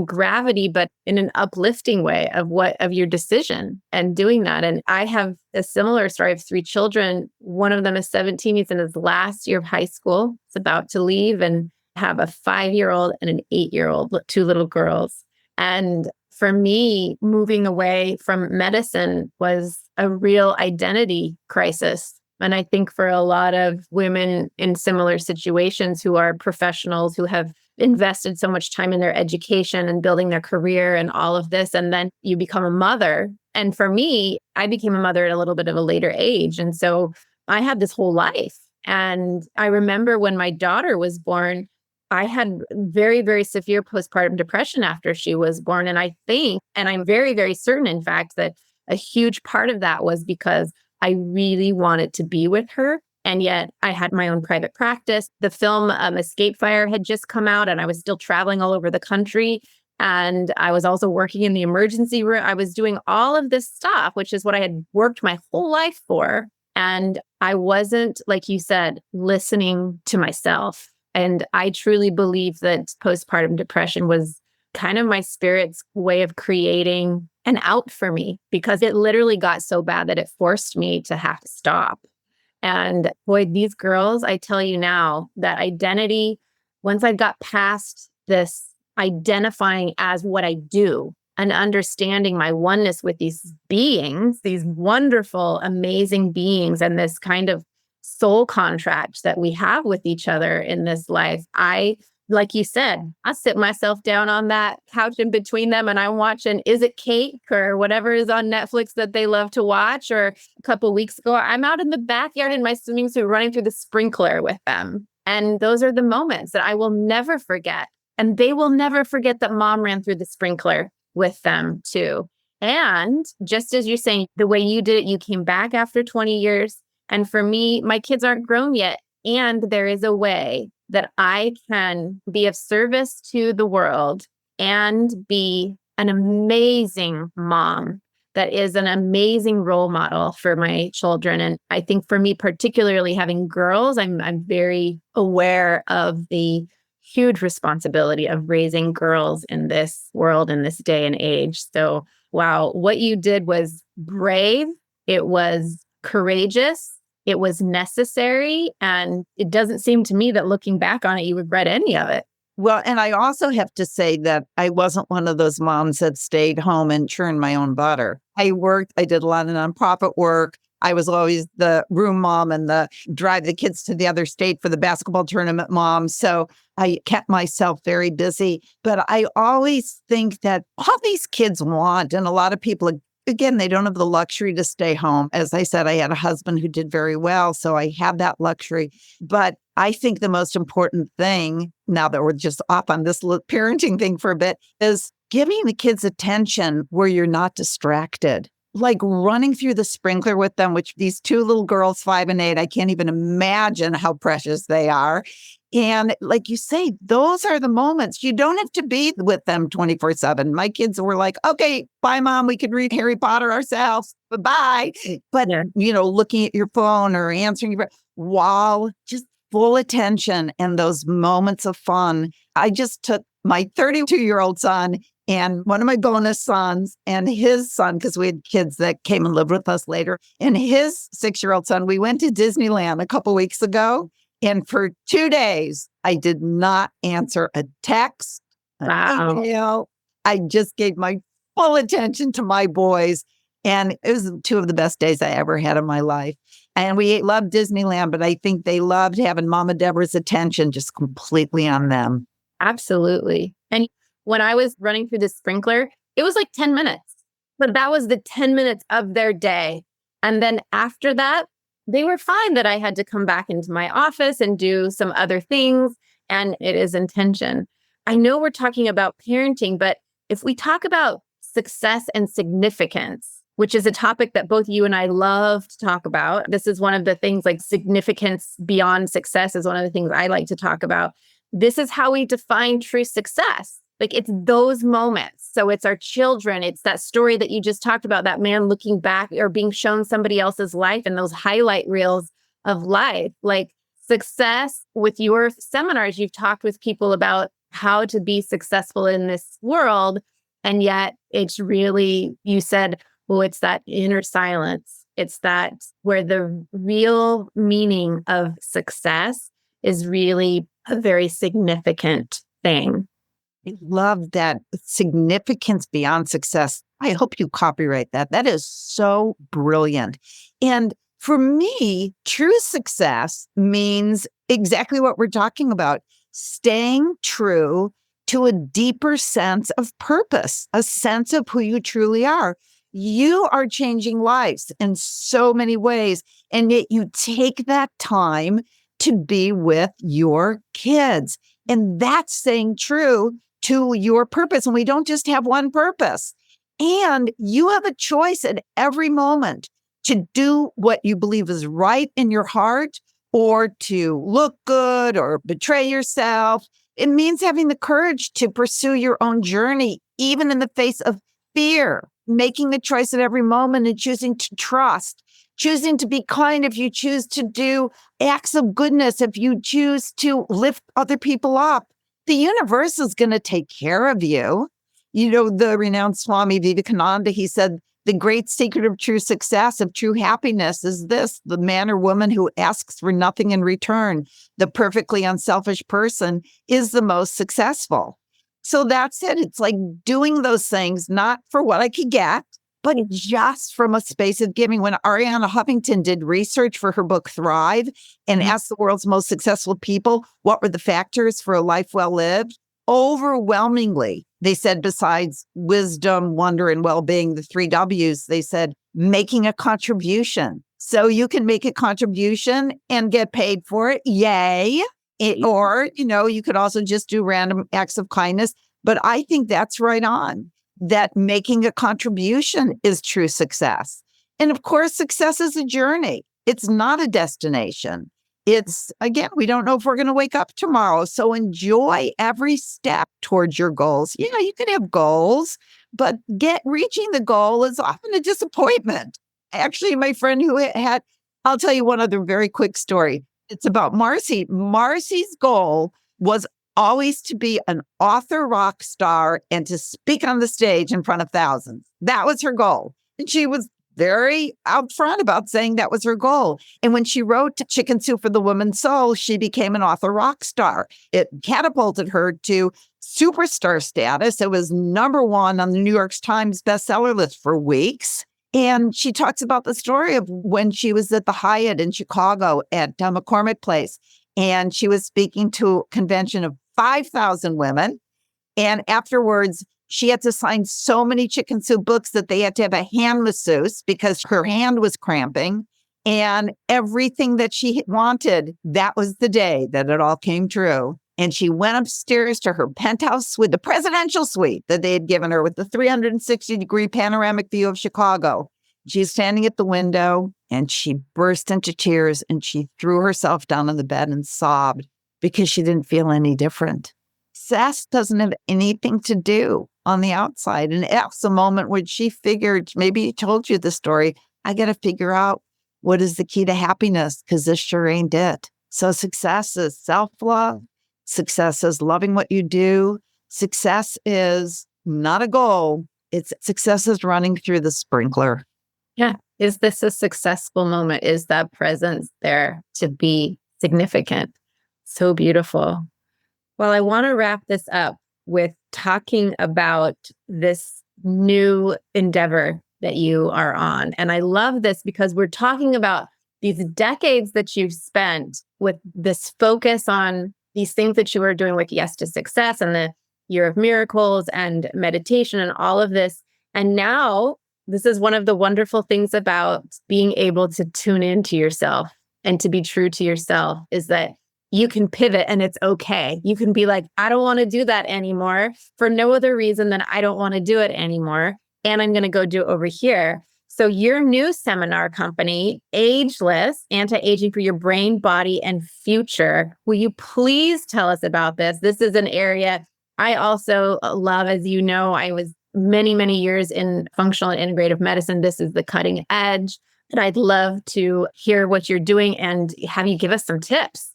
gravity, but in an uplifting way of your decision and doing that. And I have a similar story. I have 3 children. One of them is 17. He's in his last year of high school. He's about to leave, and have a 5-year-old and an 8-year-old, 2 little girls. And for me, moving away from medicine was a real identity crisis. And I think for a lot of women in similar situations who are professionals who have invested so much time in their education and building their career and all of this, and then you become a mother. And for me, I became a mother at a little bit of a later age. And so I had this whole life. And I remember when my daughter was born, I had very, very severe postpartum depression after she was born. And I think, and I'm very, very certain, in fact, that a huge part of that was because I really wanted to be with her. And yet I had my own private practice. The film Escape Fire had just come out, and I was still traveling all over the country. And I was also working in the emergency room. I was doing all of this stuff, which is what I had worked my whole life for. And I wasn't, like you said, listening to myself. And I truly believe that postpartum depression was kind of my spirit's way of creating an out for me, because it literally got so bad that it forced me to have to stop. And boy, these girls, I tell you now, that identity, once I got past this identifying as what I do and understanding my oneness with these beings, these wonderful, amazing beings, and this kind of soul contract that we have with each other in this life, like you said, I sit myself down on that couch in between them and I'm watching Is It Cake or whatever is on Netflix that they love to watch. Or a couple of weeks ago, I'm out in the backyard in my swimming suit running through the sprinkler with them. And those are the moments that I will never forget. And they will never forget that mom ran through the sprinkler with them too. And just as you're saying, the way you did it, you came back after 20 years. And for me, my kids aren't grown yet. And there is a way that I can be of service to the world and be an amazing mom that is an amazing role model for my children. And I think for me, particularly having girls, I'm very aware of the huge responsibility of raising girls in this world, in this day and age. So, wow, what you did was brave. It was courageous. It was necessary. And it doesn't seem to me that looking back on it, you regret any of it. Well, and I also have to say that I wasn't one of those moms that stayed home and churned my own butter. I worked, I did a lot of nonprofit work. I was always the room mom and the drive the kids to the other state for the basketball tournament mom. So I kept myself very busy. But I always think that all these kids want, and a lot of people, again, they don't have the luxury to stay home. As I said, I had a husband who did very well, so I have that luxury. But I think the most important thing, now that we're just off on this parenting thing for a bit, is giving the kids attention where you're not distracted. Like running through the sprinkler with them, which these two little girls, 5 and 8, I can't even imagine how precious they are. And like you say, those are the moments. You don't have to be with them 24/7. My kids were like, okay, bye, Mom. We could read Harry Potter ourselves. Bye-bye. But, looking at your phone or answering your while just full attention and those moments of fun. I just took my 32-year-old son and one of my bonus sons and his son, because we had kids that came and lived with us later, and his 6-year-old son. We went to Disneyland a couple weeks ago. And for 2 days, I did not answer a text, an email. I just gave my full attention to my boys. And it was 2 of the best days I ever had in my life. And we loved Disneyland, but I think they loved having Mama Debra's attention just completely on them. Absolutely. And when I was running through the sprinkler, it was like 10 minutes, but that was the 10 minutes of their day. And then after that, they were fine that I had to come back into my office and do some other things. And it is intention. I know we're talking about parenting, but if we talk about success and significance, which is a topic that both you and I love to talk about. This is one of the things, like significance beyond success is one of the things I like to talk about. This is how we define true success. Like it's those moments. So it's our children. It's that story that you just talked about, that man looking back or being shown somebody else's life and those highlight reels of life. Like success with your seminars, you've talked with people about how to be successful in this world. And yet it's really, you said, well, it's that inner silence. It's that where the real meaning of success is really a very significant thing. I love that significance beyond success. I hope you copyright that. That is so brilliant. And for me, true success means exactly what we're talking about, staying true to a deeper sense of purpose, a sense of who you truly are. You are changing lives in so many ways, and yet you take that time to be with your kids. And that's staying true to your purpose. And we don't just have one purpose. And you have a choice at every moment to do what you believe is right in your heart, or to look good or betray yourself. It means having the courage to pursue your own journey, even in the face of fear, making the choice at every moment and choosing to trust, choosing to be kind if you choose to do acts of goodness, if you choose to lift other people up. The universe is going to take care of you. You know, the renowned Swami Vivekananda, he said, the great secret of true success, of true happiness is this: the man or woman who asks for nothing in return, the perfectly unselfish person, is the most successful. So that's it. It's like doing those things, not for what I could get, but just from a space of giving. When Arianna Huffington did research for her book Thrive and asked the world's most successful people what were the factors for a life well lived, overwhelmingly, they said, besides wisdom, wonder, and well-being, the 3 W's, they said making a contribution. So you can make a contribution and get paid for it. Yay. Or, you could also just do random acts of kindness. But I think that's right on, that making a contribution is true success. And of course, success is a journey. It's not a destination. It's, again, we don't know if we're going to wake up tomorrow. So enjoy every step towards your goals. Yeah, you can have goals, but reaching the goal is often a disappointment. Actually, my friend who had, I'll tell you one other very quick story. It's about Marcy. Marcy's goal was always to be an author rock star and to speak on the stage in front of thousands. That was her goal. And she was very upfront about saying that was her goal. And when she wrote Chicken Soup for the Woman's Soul, she became an author rock star. It catapulted her to superstar status. It was #1 on the New York Times bestseller list for weeks. And she talks about the story of when she was at the Hyatt in Chicago at McCormick Place. And she was speaking to a convention of 5,000 women. And afterwards, she had to sign so many Chicken Soup books that they had to have a hand masseuse because her hand was cramping. And everything that she wanted, that was the day that it all came true. And she went upstairs to her penthouse suite, the presidential suite that they had given her with the 360-degree panoramic view of Chicago. She's standing at the window and she burst into tears and she threw herself down on the bed and sobbed because she didn't feel any different. Success doesn't have anything to do on the outside. And that's the moment when she figured, maybe he told you the story, I got to figure out what is the key to happiness because this sure ain't it. So success is self-love. Success is loving what you do. Success is not a goal. Success is running through the sprinkler. Yeah. Is this a successful moment? Is that presence there to be significant? So beautiful. Well, I want to wrap this up with talking about this new endeavor that you are on. And I love this because we're talking about these decades that you've spent with this focus on these things that you were doing with Yes to Success and the Year of Miracles and meditation and all of this. And now this is one of the wonderful things about being able to tune into yourself and to be true to yourself is that you can pivot and it's okay. You can be like, I don't want to do that anymore for no other reason than I don't want to do it anymore. And I'm going to go do it over here. So your new seminar company, Ageless, Anti-Aging for Your Brain, Body, and Future. Will you please tell us about this? This is an area I also love. As you know, I was many, many years in functional and integrative medicine. This is the cutting edge. And I'd love to hear what you're doing and have you give us some tips.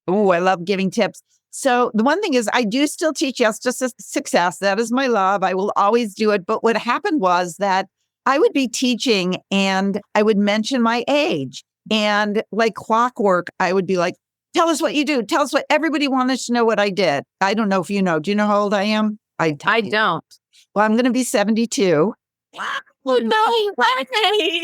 Oh, I love giving tips. So the one thing is I do still teach Yes to Success. That is my love. I will always do it. But what happened was that I would be teaching and I would mention my age. And like clockwork, I would be like, tell us what you do. Tell us what everybody wanted to know what I did. I don't know if you know. Do you know how old I am? I don't. Well, I'm going to be 72. Oh, no,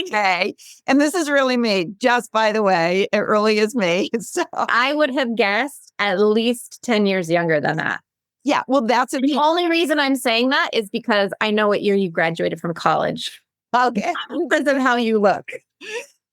Okay. And this is really me, just by the way, it really is me. So I would have guessed at least 10 years younger than that. yeah, well, that's the only reason I'm saying that is because I know what year you graduated from college. Okay. Because of how you look.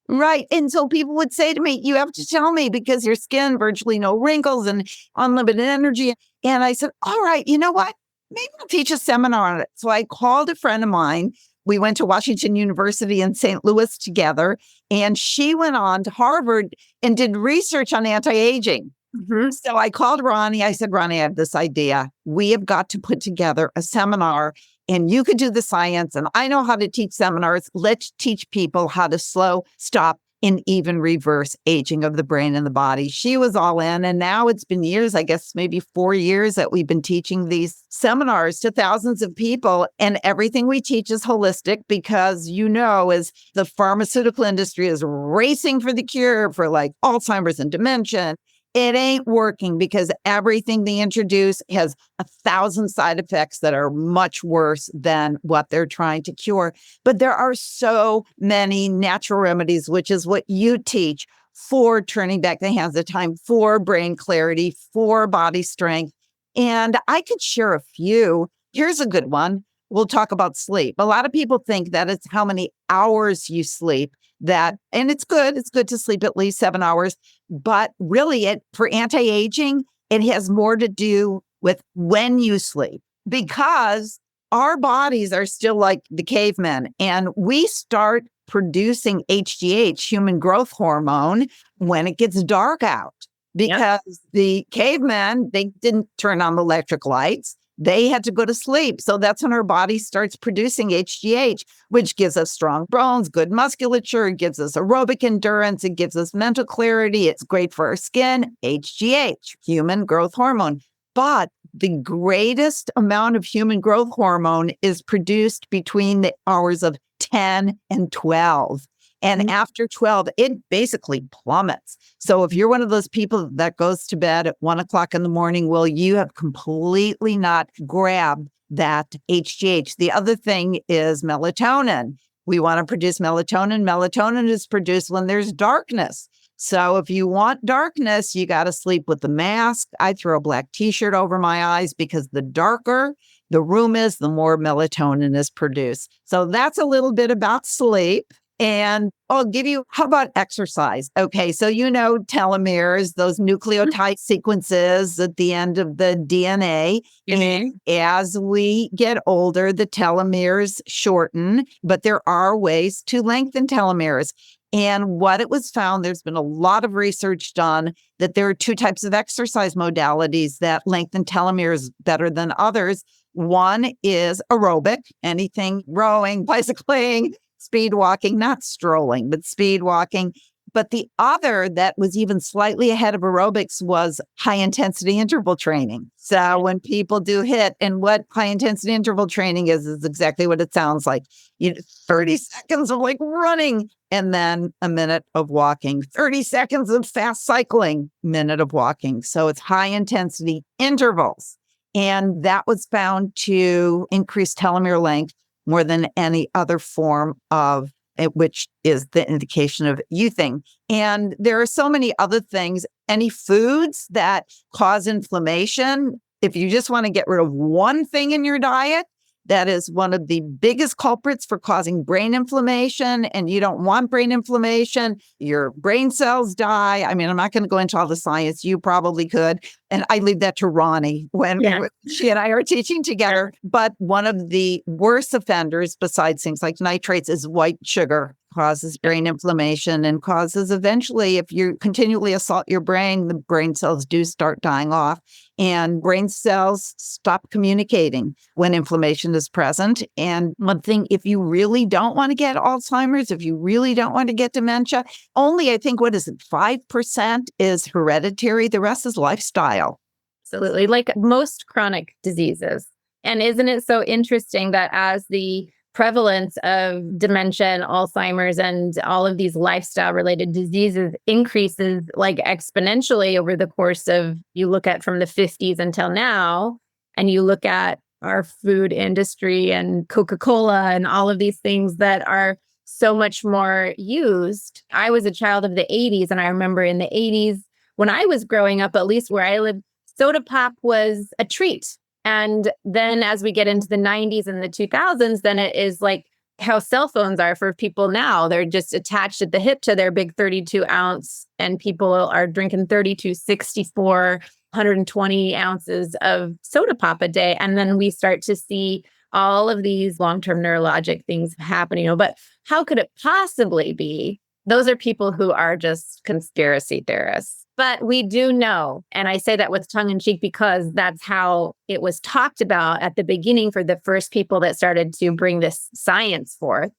Right. And so people would say to me, you have to tell me because your skin, virtually no wrinkles and unlimited energy. And I said, all right, you know what? Maybe I'll teach a seminar on it. So I called a friend of mine. We went to Washington University in St. Louis together, and she went on to Harvard and did research on anti-aging. Mm-hmm. So I called Ronnie. I said, Ronnie, I have this idea. We have got to put together a seminar and you could do the science. And I know how to teach seminars. Let's teach people how to slow, stop, and even reverse aging of the brain and the body. She was all in. And now it's been years, I guess maybe 4 years that we've been teaching these seminars to thousands of people. And everything we teach is holistic because, you know, as the pharmaceutical industry is racing for the cure for like Alzheimer's and dementia, it ain't working because everything they introduce has 1,000 side effects that are much worse than what they're trying to cure. But there are so many natural remedies, which is what you teach for turning back the hands of time, for brain clarity, for body strength. And I could share a few. Here's a good one. We'll talk about sleep. A lot of people think that it's how many hours you sleep. And it's good to sleep at least 7 hours, but really for anti-aging, it has more to do with when you sleep because our bodies are still like the cavemen and we start producing HGH, human growth hormone, when it gets dark out. Because the cavemen, they didn't turn on the electric lights. They had to go to sleep. So that's when our body starts producing HGH, which gives us strong bones, good musculature. It gives us aerobic endurance. It gives us mental clarity. It's great for our skin. HGH, human growth hormone. But the greatest amount of human growth hormone is produced between the hours of 10 and 12. And after 12, it basically plummets. So if you're one of those people that goes to bed at 1 o'clock in the morning, well, you have completely not grabbed that HGH. The other thing is melatonin. We want to produce melatonin. Melatonin is produced when there's darkness. So if you want darkness, you got to sleep with the mask. I throw a black t-shirt over my eyes because the darker the room is, the more melatonin is produced. So that's a little bit about sleep. And I'll give you, how about exercise? Okay, so telomeres, those nucleotide sequences at the end of the DNA. And as we get older, the telomeres shorten, but there are ways to lengthen telomeres. And what it was found, there's been a lot of research done that there are two types of exercise modalities that lengthen telomeres better than others. One is aerobic, anything rowing, bicycling, speed walking, not strolling, but speed walking. But the other that was even slightly ahead of aerobics was high intensity interval training. So when people do HIIT, and what high intensity interval training is exactly what it sounds like. 30 seconds of like running and then a minute of walking, 30 seconds of fast cycling, minute of walking. So it's high intensity intervals. And that was found to increase telomere length more than any other form of it, which is the indication of youthing. And there are so many other things. Any foods that cause inflammation, if you just want to get rid of one thing in your diet, that is one of the biggest culprits for causing brain inflammation. And you don't want brain inflammation. Your brain cells die. I mean, I'm not going to go into all the science. You probably could. And I leave that to Ronnie when she and I are teaching together. But one of the worst offenders, besides things like nitrates, is white sugar. Causes brain inflammation and causes eventually, if you continually assault your brain, the brain cells do start dying off and brain cells stop communicating when inflammation is present. And one thing, if you really don't want to get Alzheimer's, if you really don't want to get dementia, only, I think, 5% is hereditary. The rest is lifestyle. Absolutely. Like most chronic diseases. And isn't it so interesting that as the prevalence of dementia and Alzheimer's and all of these lifestyle related diseases increases like exponentially over the course of, you look at from the 50s until now, and you look at our food industry and Coca-Cola and all of these things that are so much more used. I was a child of the 80s, and I remember in the 80s when I was growing up, at least where I lived, soda pop was a treat. And then as we get into the 90s and the 2000s, then it is like how cell phones are for people now. They're just attached at the hip to their big 32 ounce, and people are drinking 32, 64, 120 ounces of soda pop a day. And then we start to see all of these long-term neurologic things happening. But how could it possibly be? Those are people who are just conspiracy theorists. But we do know, and I say that with tongue in cheek because that's how it was talked about at the beginning for the first people that started to bring this science forth.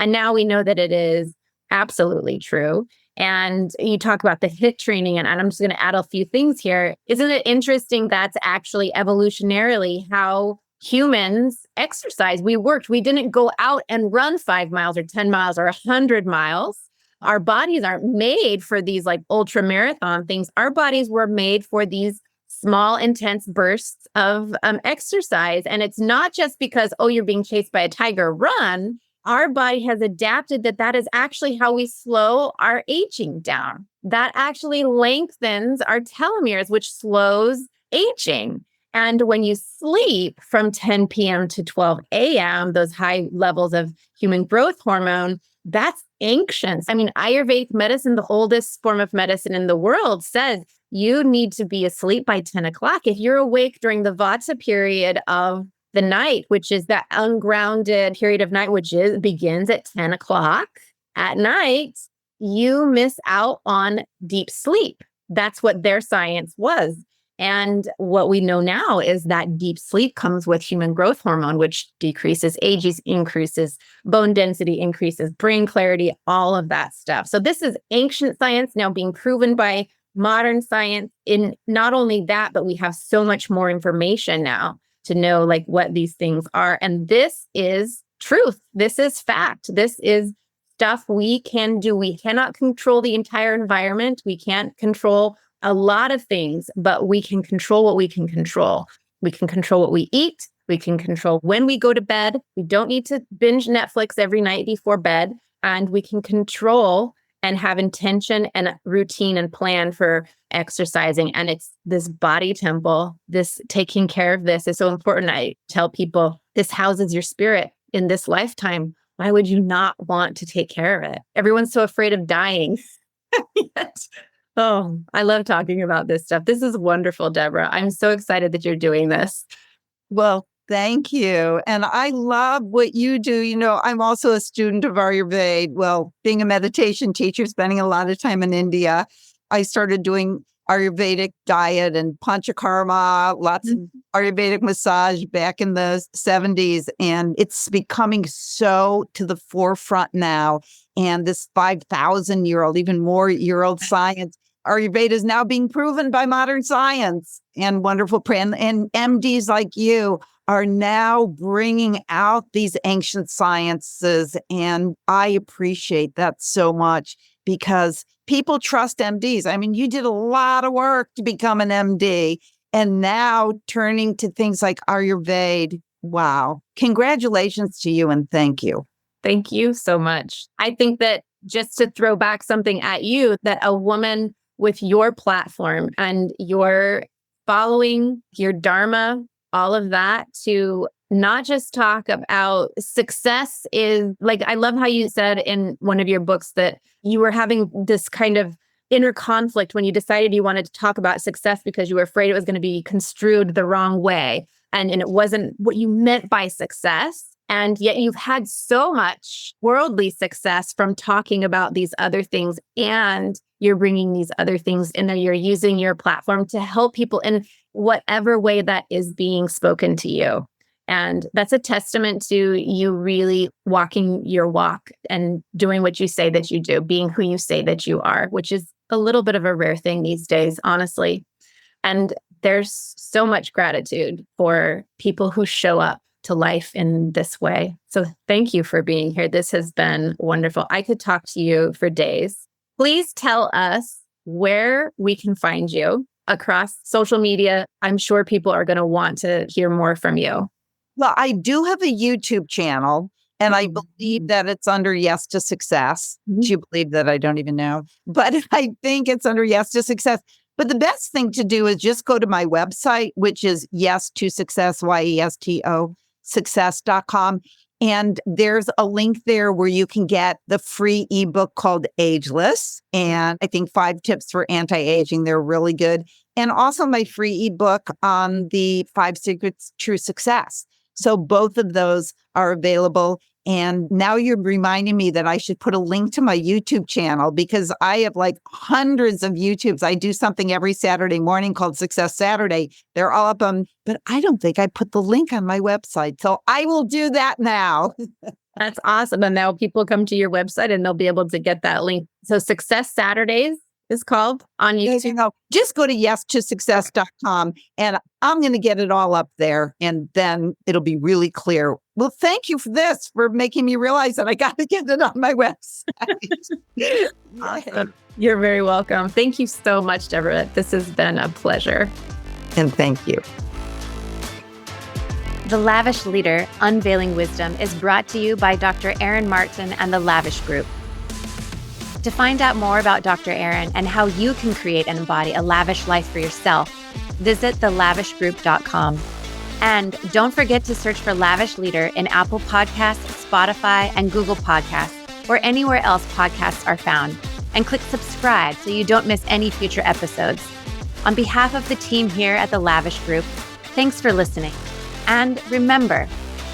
And now we know that it is absolutely true. And you talk about the HIIT training, and I'm just going to add a few things here. Isn't it interesting that's actually evolutionarily how humans exercise? We didn't go out and run 5 miles or 10 miles or 100 miles. Our bodies aren't made for these like ultra marathon things. Our bodies were made for these small, intense bursts of exercise. And it's not just because, you're being chased by a tiger, run. Our body has adapted that is actually how we slow our aging down. That actually lengthens our telomeres, which slows aging. And when you sleep from 10 p.m. to 12 a.m., those high levels of human growth hormone, that's ancient. I mean, Ayurvedic medicine, the oldest form of medicine in the world, says you need to be asleep by 10 o'clock. If you're awake during the Vata period of the night, which is that ungrounded period of night, begins at 10 o'clock, at night, you miss out on deep sleep. That's what their science was. And what we know now is that deep sleep comes with human growth hormone, which decreases ages, increases bone density, increases brain clarity, all of that stuff. So this is ancient science now being proven by modern science. In not only that, but we have so much more information now to know like what these things are. And this is truth. This is fact. This is stuff we can do. We cannot control the entire environment. We can't control a lot of things, but we can control what we can control. We can control what we eat. We can control when we go to bed. We don't need to binge Netflix every night before bed. And we can control and have intention and routine and plan for exercising. And it's this body temple, this taking care of this is so important. I tell people this houses your spirit in this lifetime. Why would you not want to take care of it? Everyone's so afraid of dying. Yes. Oh, I love talking about this stuff. This is wonderful, Debra. I'm so excited that you're doing this. Well, thank you. And I love what you do. You know, I'm also a student of Ayurveda. Well, being a meditation teacher, spending a lot of time in India, I started doing Ayurvedic diet and panchakarma, lots of Ayurvedic massage back in the 70s. And it's becoming so to the forefront now. And this 5,000-year-old, even more year old science, Ayurveda is now being proven by modern science and wonderful and MDs like you are now bringing out these ancient sciences. And I appreciate that so much because people trust MDs. I mean, you did a lot of work to become an MD and now turning to things like Ayurveda. Wow. Congratulations to you and thank you. Thank you so much. I think that just to throw back something at you, that a woman with your platform and your following, your Dharma, all of that, to not just talk about success is like, I love how you said in one of your books that you were having this kind of inner conflict when you decided you wanted to talk about success because you were afraid it was going to be construed the wrong way. And it wasn't what you meant by success. And yet you've had so much worldly success from talking about these other things. And you're bringing these other things in there. You're using your platform to help people in whatever way that is being spoken to you. And that's a testament to you really walking your walk and doing what you say that you do, being who you say that you are, which is a little bit of a rare thing these days, honestly. And there's so much gratitude for people who show up to life in this way. So thank you for being here. This has been wonderful. I could talk to you for days. Please tell us where we can find you across social media. I'm sure people are going to want to hear more from you. Well, I do have a YouTube channel, and I believe that it's under Yes to Success. Do you believe that? I don't even know. But I think it's under Yes to Success. But the best thing to do is just go to my website, which is Yes to Success, YESTO, success.com. And there's a link there where you can get the free ebook called Ageless. And I think 5 tips for anti-aging. They're really good. And also my free ebook on the 5 secrets to true success. So both of those are available. And now you're reminding me that I should put a link to my YouTube channel because I have like hundreds of YouTubes. I do something every Saturday morning called Success Saturday. They're all up on, but I don't think I put the link on my website. So I will do that now. That's awesome. And now people come to your website and they'll be able to get that link. So Success Saturdays is called on YouTube. You know, just go to yestosuccess.com and I'm going to get it all up there and then it'll be really clear. Well, thank you for this, for making me realize that I got to get it on my website. Awesome. You're very welcome. Thank you so much, Debra. This has been a pleasure. And thank you. The Lavish Leader, Unveiling Wisdom is brought to you by Dr. Erin Martin and the Lavish Group. To find out more about Dr. Erin and how you can create and embody a lavish life for yourself, visit thelavishgroup.com. And don't forget to search for Lavish Leader in Apple Podcasts, Spotify, and Google Podcasts, or anywhere else podcasts are found. And click subscribe so you don't miss any future episodes. On behalf of the team here at the Lavish Group, thanks for listening. And remember,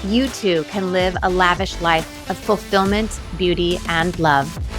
you too can live a lavish life of fulfillment, beauty, and love.